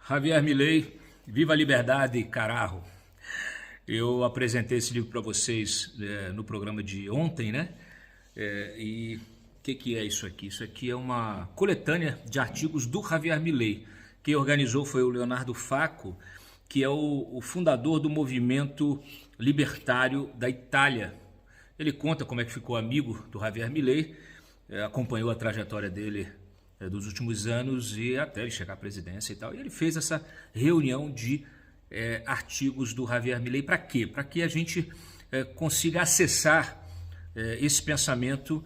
Javier Milei, Viva a Liberdade, Carajo. Eu apresentei esse livro para vocês no programa de ontem, né? E o que é isso aqui? Isso aqui é uma coletânea de artigos do Javier Milei. Quem organizou foi o Leonardo Facco, que é o fundador do movimento libertário da Itália. Ele conta como é que ficou amigo do Javier Milei, acompanhou a trajetória dele dos últimos anos e até ele chegar à presidência e tal. E ele fez essa reunião de artigos do Javier Milei. Para quê? Para que a gente consiga acessar esse pensamento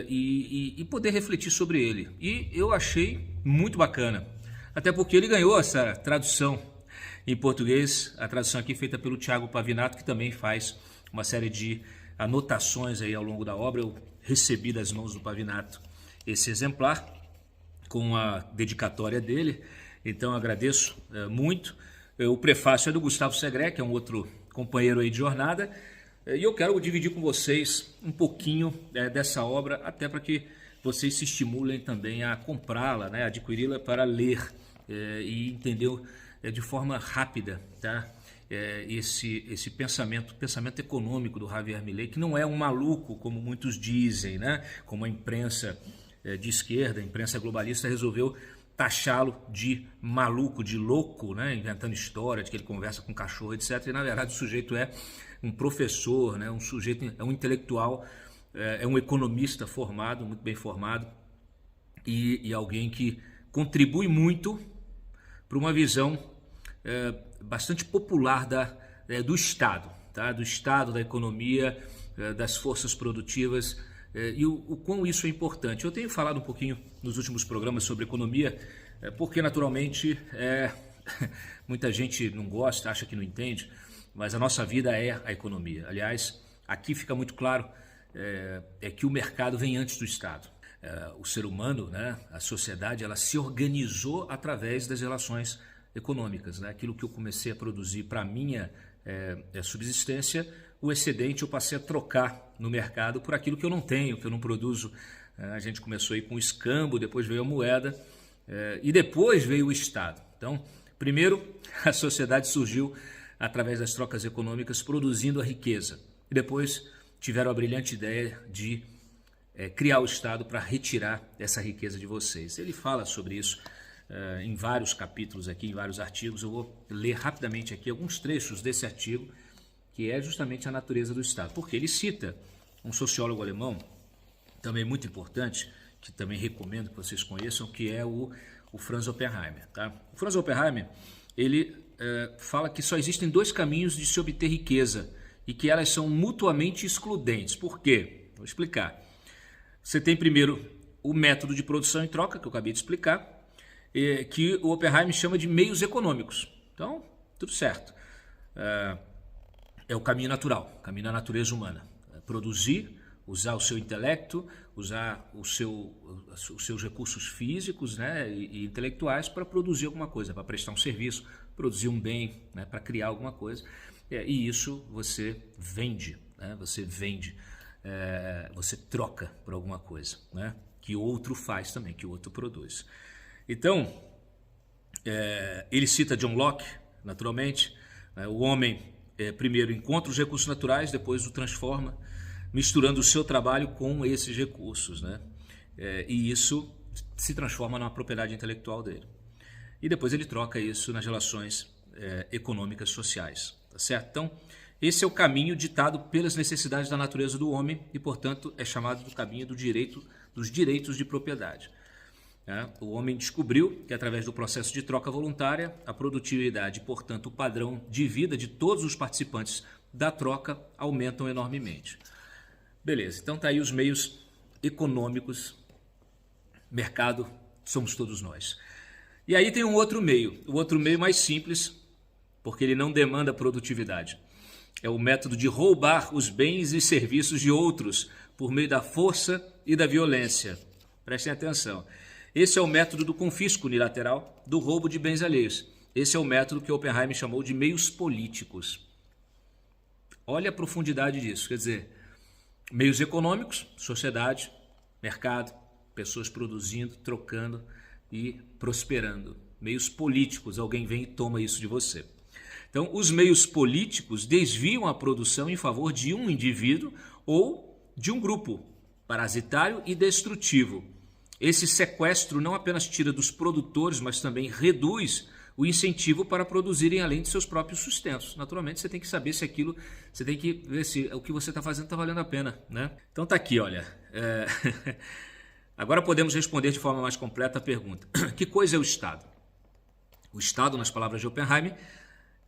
e poder refletir sobre ele. E eu achei muito bacana, até porque ele ganhou essa tradução em português, a tradução aqui feita pelo Thiago Pavinato, que também faz uma série de anotações aí ao longo da obra. Eu recebi das mãos do Pavinato esse exemplar com a dedicatória dele, então agradeço muito. O prefácio é do Gustavo Segré, que é um outro companheiro aí de jornada, e eu quero dividir com vocês um pouquinho dessa obra, até para que vocês se estimulem também a comprá-la, né, adquiri-la para ler e entender de forma rápida, tá? Esse pensamento econômico do Javier Milei, que não é um maluco, como muitos dizem, né? Como a imprensa de esquerda, a imprensa globalista resolveu taxá-lo de maluco, de louco, né? Inventando história de que ele conversa com cachorro, etc. E na verdade o sujeito é um professor, né? Um sujeito, é um intelectual, é um economista formado, muito bem formado, e alguém que contribui muito para uma visão bastante popular do Estado, tá? Do Estado, da economia, das forças produtivas, e o quão isso é importante. Eu tenho falado um pouquinho nos últimos programas sobre economia, porque naturalmente muita gente não gosta, acha que não entende, mas a nossa vida é a economia. Aliás, aqui fica muito claro que o mercado vem antes do Estado. O ser humano, né, a sociedade, ela se organizou através das relações econômicas, né? Aquilo que eu comecei a produzir para a minha subsistência, o excedente eu passei a trocar no mercado por aquilo que eu não tenho, que eu não produzo. A gente começou aí com o escambo, depois veio a moeda e depois veio o Estado. Então, primeiro a sociedade surgiu através das trocas econômicas, produzindo a riqueza. E depois tiveram a brilhante ideia de criar o Estado para retirar essa riqueza de vocês. Ele fala sobre isso em vários capítulos aqui, em vários artigos. Eu vou ler rapidamente aqui alguns trechos desse artigo, que é justamente a natureza do Estado. Porque ele cita um sociólogo alemão, também muito importante, que também recomendo que vocês conheçam, que é o Franz Oppenheimer. Tá? O Franz Oppenheimer, ele fala que só existem dois caminhos de se obter riqueza e que elas são mutuamente excludentes. Por quê? Vou explicar. Você tem primeiro o método de produção e troca, que eu acabei de explicar, que o Oppenheimer chama de meios econômicos. Então, tudo certo. É o caminho natural, o caminho da natureza humana. Produzir, usar o seu intelecto, usar os seus recursos físicos, né, e intelectuais para produzir alguma coisa, para prestar um serviço, produzir um bem, né, para criar alguma coisa. E isso você vende, né, você troca por alguma coisa, né, que outro faz também, que o outro produz. Então, ele cita John Locke, naturalmente. O homem primeiro encontra os recursos naturais, depois o transforma, misturando o seu trabalho com esses recursos, né? E isso se transforma na propriedade intelectual dele. E depois ele troca isso nas relações econômicas sociais, tá certo? Então, esse é o caminho ditado pelas necessidades da natureza do homem e, portanto, é chamado do caminho dos direitos de propriedade. O homem descobriu que, através do processo de troca voluntária, a produtividade e, portanto, o padrão de vida de todos os participantes da troca aumentam enormemente. Beleza, então tá aí os meios econômicos, mercado, somos todos nós. E aí tem um outro meio, o outro meio mais simples, porque ele não demanda produtividade. É o método de roubar os bens e serviços de outros por meio da força e da violência. Prestem atenção. Esse é o método do confisco unilateral, do roubo de bens alheios. Esse é o método que Oppenheimer chamou de meios políticos. Olha a profundidade disso. Quer dizer, meios econômicos, sociedade, mercado, pessoas produzindo, trocando e prosperando. meios políticos, alguém vem e toma isso de você. Então, os meios políticos desviam a produção em favor de um indivíduo ou de um grupo parasitário e destrutivo. Esse sequestro não apenas tira dos produtores, mas também reduz o incentivo para produzirem além de seus próprios sustentos. Naturalmente, você tem que saber se aquilo, você tem que ver se o que você está fazendo está valendo a pena, né? Então tá aqui, olha. Agora podemos responder de forma mais completa a pergunta. Que coisa é o Estado? O Estado, nas palavras de Oppenheimer,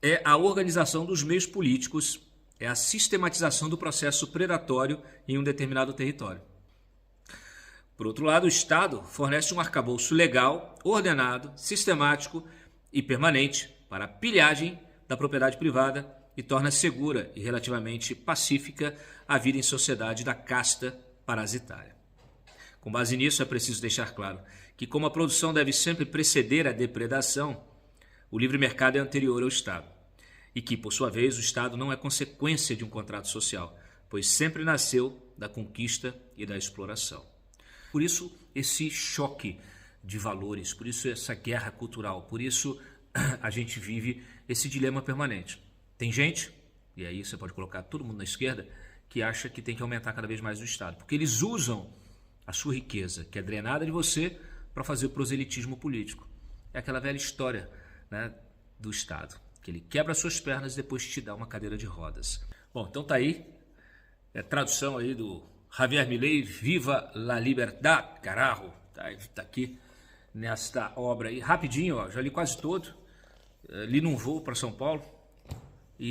é a organização dos meios políticos, é a sistematização do processo predatório em um determinado território. Por outro lado, o Estado fornece um arcabouço legal, ordenado, sistemático e permanente para a pilhagem da propriedade privada e torna segura e relativamente pacífica a vida em sociedade da casta parasitária. Com base nisso, é preciso deixar claro que, como a produção deve sempre preceder a depredação, o livre mercado é anterior ao Estado e que, por sua vez, o Estado não é consequência de um contrato social, pois sempre nasceu da conquista e da exploração. Por isso, esse choque de valores, por isso essa guerra cultural, por isso a gente vive esse dilema permanente. Tem gente, e aí você pode colocar todo mundo na esquerda, que acha que tem que aumentar cada vez mais o Estado, porque eles usam a sua riqueza, que é drenada de você, para fazer o proselitismo político. É aquela velha história, né, do Estado, que ele quebra suas pernas e depois te dá uma cadeira de rodas. Bom, então tá aí, tradução aí do Javier Milei, Viva la Libertad, carajo, tá aqui nesta obra aí, rapidinho, ó, já li quase todo, li num voo para São Paulo,